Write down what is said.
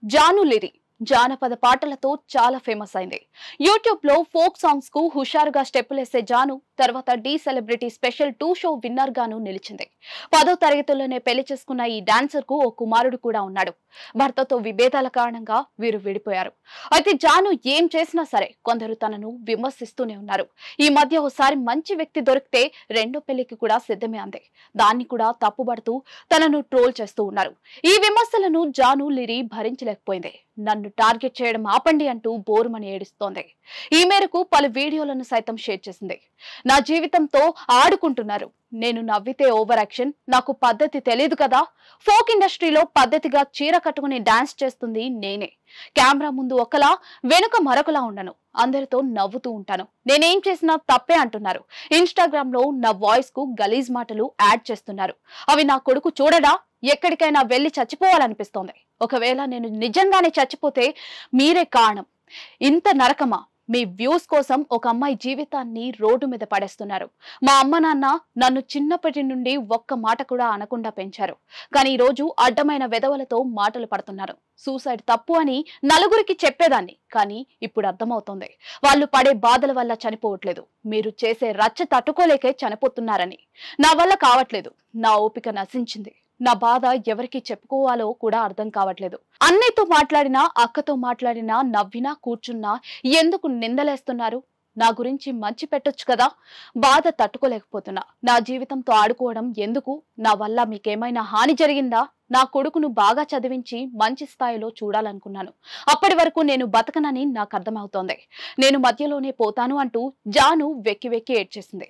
జాను లిరి జానపద పాటలతో చాలా ఫేమస్ అయింది. యూట్యూబ్ లో ఫోక్ సాంగ్స్ కు హుషారుగా స్టెప్పులేసే జాను తర్వాత Dhee celebrity special 2 show winner గాను నిలిచింది. 10వ తరగతిలోనే పెళ్లి చేసుకున్న ఈ డాన్సర్ కు ఓ కుమారుడు కూడా ఉన్నాడు. భర్తతో విభేదాల కారణంగా వీరు విడిపోయారు. అయితే జాను ఏం చేసినా సరే కొందరు తనను విమర్శిస్తూనే ఉన్నారు. ఈ మధ్య ఓసారి మంచి వ్యక్తి దొరికితే రెండో పెళ్లికి కూడా సిద్ధమే అంది. దాన్ని కూడా తప్పుబడుతూ తనను ట్రోల్ చేస్తూ ఉన్నారు. ఈ విమర్శలను జాను లిరి భరించలేకపోయింది. నన్ను టార్గెట్ చేయడం ఆపండి అంటూ బోరుమని ఏడుస్తోంది. ఈ మేరకు పలు వీడియోలను సైతం షేర్ చేసింది. నా జీవితంతో ఆడుకుంటున్నారు. నేను నవ్వితే ఓవర్ యాక్షన్, నాకు పద్ధతి తెలియదు కదా. ఫోక్ ఇండస్ట్రీలో పద్ధతిగా చీర కట్టుకుని డాన్స్ చేస్తుంది నేనే. కెమెరా ముందు ఒకలా, వెనుక మరొకలా ఉండను. అందరితో నవ్వుతూ ఉంటాను. నేనేం చేసినా తప్పే అంటున్నారు. ఇన్స్టాగ్రామ్ లో నా వాయిస్ కు గలీజ్ మాటలు యాడ్ చేస్తున్నారు. అవి నా కొడుకు చూడడా? ఎక్కడికైనా వెళ్లి చచ్చిపోవాలనిపిస్తోంది. ఒకవేళ నేను నిజంగానే చచ్చిపోతే మీరే కారణం. ఇంత నరకమా? మీ వ్యూస్ కోసం ఒక అమ్మాయి జీవితాన్ని రోడ్డు మీద పడేస్తున్నారు. మా అమ్మ నాన్న నన్ను చిన్నప్పటి నుండి ఒక్క మాట కూడా అనకుండా పెంచారు. కానీ ఈ రోజు అడ్డమైన వెధవలతో మాటలు పడుతున్నారు. సూసైడ్ తప్పు అని నలుగురికి చెప్పేదాన్ని, కానీ ఇప్పుడు అర్థమవుతోంది. వాళ్ళు పడే బాధల వల్ల చనిపోవట్లేదు, మీరు చేసే రచ్చ తట్టుకోలేకే చనిపోతున్నారని. నా వల్ల కావట్లేదు. నా ఓపిక నశించింది. నా బాధ ఎవరికి చెప్పుకోవాలో కూడా అర్థం కావట్లేదు. అన్నయ్యతో మాట్లాడినా, అక్కతో మాట్లాడినా, నవ్వినా, కూర్చున్నా ఎందుకు నిందలేస్తున్నారు? నా గురించి మంచి పెట్టొచ్చు కదా. బాధ తట్టుకోలేకపోతున్నా. నా జీవితంతో ఆడుకోవడం ఎందుకు? నా వల్ల మీకేమైనా హాని జరిగిందా? నా కొడుకును బాగా చదివించి మంచి స్థాయిలో చూడాలనుకున్నాను. అప్పటి వరకు నేను బతకనని నాకు అర్థమవుతోంది. నేను మధ్యలోనే పోతాను అంటూ జాను వెక్కి వెక్కి ఏడ్చేసింది.